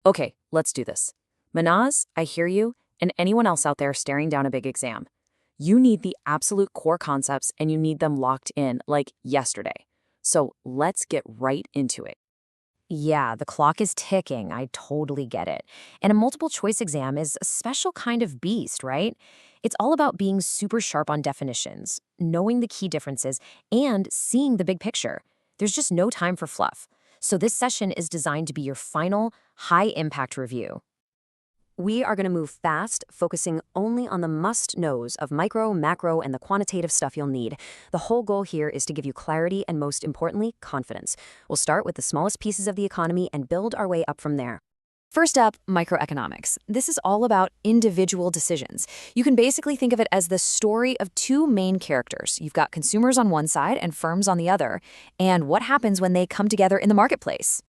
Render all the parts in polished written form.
Okay, let's do this. Manaz, I hear you, and anyone else out there staring down a big exam. You need the absolute core concepts and you need them locked in like yesterday. So let's get right into it. Yeah, the clock is ticking. I totally get it. And a multiple choice exam is a special kind of beast, right? It's all about being super sharp on definitions, knowing the key differences, and seeing the big picture. There's just no time for fluff. So this session is designed to be your final, high-impact review. We are going to move fast, focusing only on the must-knows of micro, macro, and the quantitative stuff you'll need. The whole goal here is to give you clarity and, most importantly, confidence. We'll start with the smallest pieces of the economy and build our way up from there. First up, microeconomics. This is all about individual decisions. You can basically think of it as the story of two main characters. You've got consumers on one side and firms on the other, and what happens when they come together in the marketplace.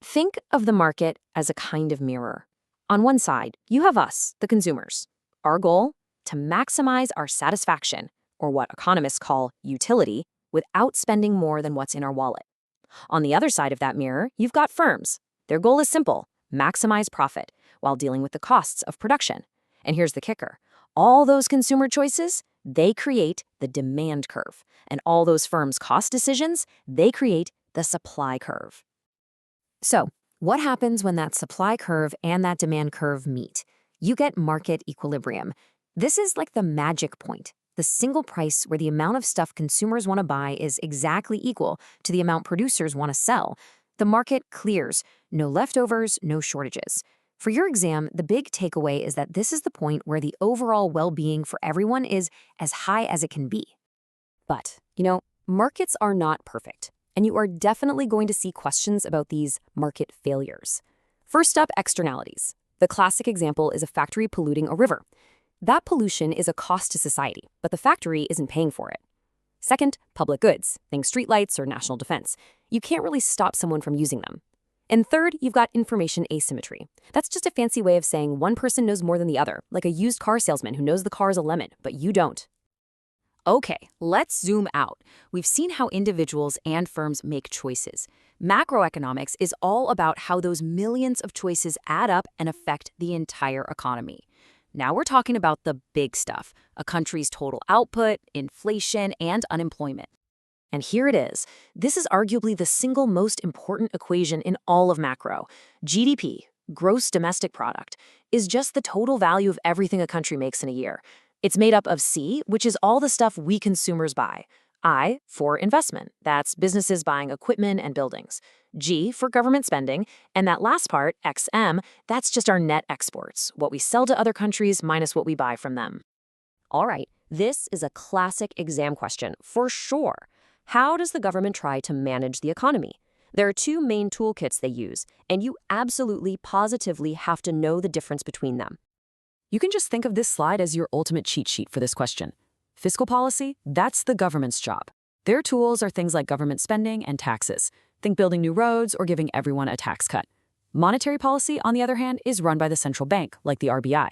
Think of the market as a kind of mirror. On one side, you have us, the consumers. Our goal? To maximize our satisfaction, or what economists call utility, without spending more than what's in our wallet. On the other side of that mirror, you've got firms. Their goal is simple: maximize profit, while dealing with the costs of production. And here's the kicker. All those consumer choices, they create the demand curve. And all those firms' cost decisions, they create the supply curve. So, what happens when that supply curve and that demand curve meet? You get market equilibrium. This is like the magic point, the single price where the amount of stuff consumers want to buy is exactly equal to the amount producers want to sell. The market clears, no leftovers, no shortages. For your exam, the big takeaway is that this is the point where the overall well-being for everyone is as high as it can be. But, markets are not perfect, and you are definitely going to see questions about these market failures. First up, externalities. The classic example is a factory polluting a river. That pollution is a cost to society, but the factory isn't paying for it. Second, public goods, think streetlights or national defense. You can't really stop someone from using them. And third, you've got information asymmetry. That's just a fancy way of saying one person knows more than the other, like a used car salesman who knows the car is a lemon, but you don't. Okay, let's zoom out. We've seen how individuals and firms make choices. Macroeconomics is all about how those millions of choices add up and affect the entire economy. Now we're talking about the big stuff, a country's total output, inflation, and unemployment. And here it is. This is arguably the single most important equation in all of macro. GDP, gross domestic product, is just the total value of everything a country makes in a year. It's made up of C, which is all the stuff we consumers buy. I, for investment. That's businesses buying equipment and buildings. G, for government spending. And that last part, XM, that's just our net exports, what we sell to other countries minus what we buy from them. All right, this is a classic exam question, for sure. How does the government try to manage the economy? There are two main toolkits they use, and you absolutely, positively have to know the difference between them. You can just think of this slide as your ultimate cheat sheet for this question. Fiscal policy, that's the government's job. Their tools are things like government spending and taxes. Think building new roads or giving everyone a tax cut. Monetary policy, on the other hand, is run by the central bank, like the RBI.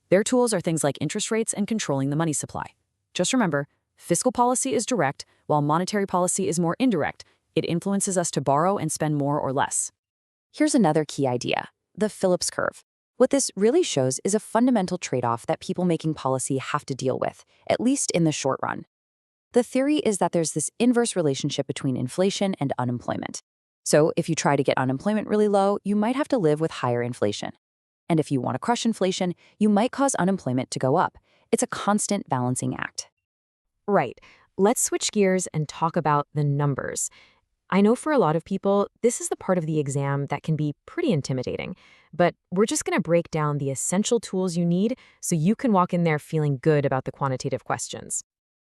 Their tools are things like interest rates and controlling the money supply. Just remember, fiscal policy is direct, while monetary policy is more indirect. It influences us to borrow and spend more or less. Here's another key idea, the Phillips curve. What this really shows is a fundamental trade-off that people making policy have to deal with, at least in the short run. The theory is that there's this inverse relationship between inflation and unemployment. So if you try to get unemployment really low, you might have to live with higher inflation. And if you want to crush inflation, you might cause unemployment to go up. It's a constant balancing act. Right. Let's switch gears and talk about the numbers. I know for a lot of people, this is the part of the exam that can be pretty intimidating, but we're just going to break down the essential tools you need so you can walk in there feeling good about the quantitative questions.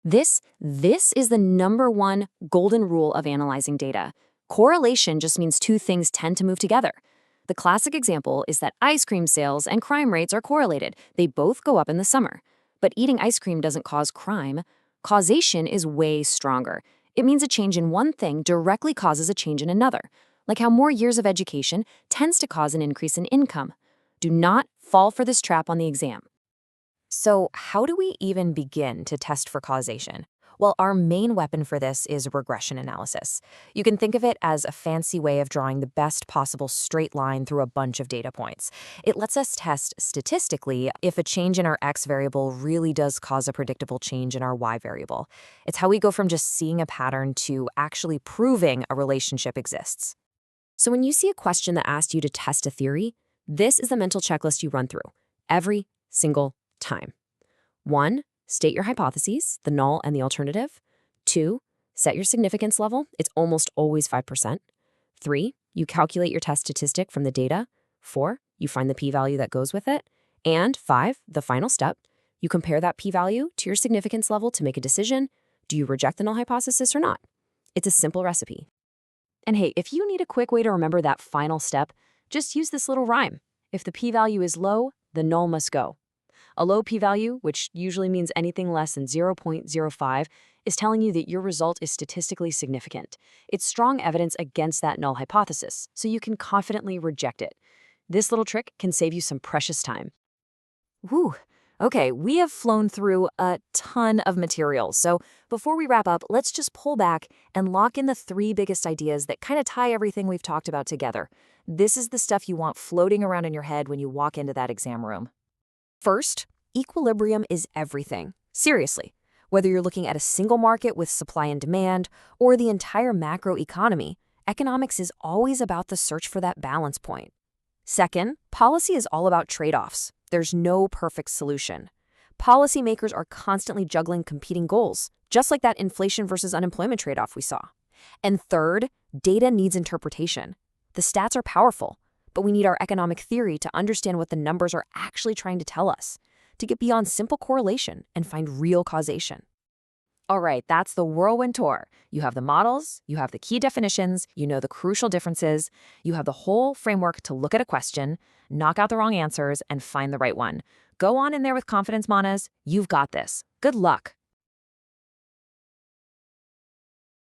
This is the number one golden rule of analyzing data. Correlation just means two things tend to move together. The classic example is that ice cream sales and crime rates are correlated. They both go up in the summer. But eating ice cream doesn't cause crime. Causation is way stronger. It means a change in one thing directly causes a change in another, like how more years of education tends to cause an increase in income. Do not fall for this trap on the exam. So how do we even begin to test for causation? Well, our main weapon for this is regression analysis. You can think of it as a fancy way of drawing the best possible straight line through a bunch of data points. It lets us test statistically if a change in our X variable really does cause a predictable change in our Y variable. It's how we go from just seeing a pattern to actually proving a relationship exists. So when you see a question that asks you to test a theory, this is the mental checklist you run through every single time. 1. State your hypotheses, the null and the alternative. 2. Set your significance level. It's almost always 5%. 3. You calculate your test statistic from the data. 4. You find the p-value that goes with it. And 5, the final step, you compare that p-value to your significance level to make a decision. Do you reject the null hypothesis or not? It's a simple recipe. And hey, if you need a quick way to remember that final step, just use this little rhyme. If the p-value is low, the null must go. A low p-value, which usually means anything less than 0.05, is telling you that your result is statistically significant. It's strong evidence against that null hypothesis, so you can confidently reject it. This little trick can save you some precious time. Whew. Okay, we have flown through a ton of material, so before we wrap up, let's just pull back and lock in the 3 biggest ideas that kind of tie everything we've talked about together. This is the stuff you want floating around in your head when you walk into that exam room. First, equilibrium is everything. Seriously, whether you're looking at a single market with supply and demand or the entire macro economy, economics is always about the search for that balance point. Second, policy is all about trade-offs. There's no perfect solution. Policymakers are constantly juggling competing goals, just like that inflation versus unemployment trade-off we saw. And third, data needs interpretation. The stats are powerful, but we need our economic theory to understand what the numbers are actually trying to tell us, to get beyond simple correlation and find real causation. All right, that's the whirlwind tour. You have the models, you have the key definitions, you know the crucial differences, you have the whole framework to look at a question, knock out the wrong answers, and find the right one. Go on in there with confidence, Manas. You've got this. Good luck.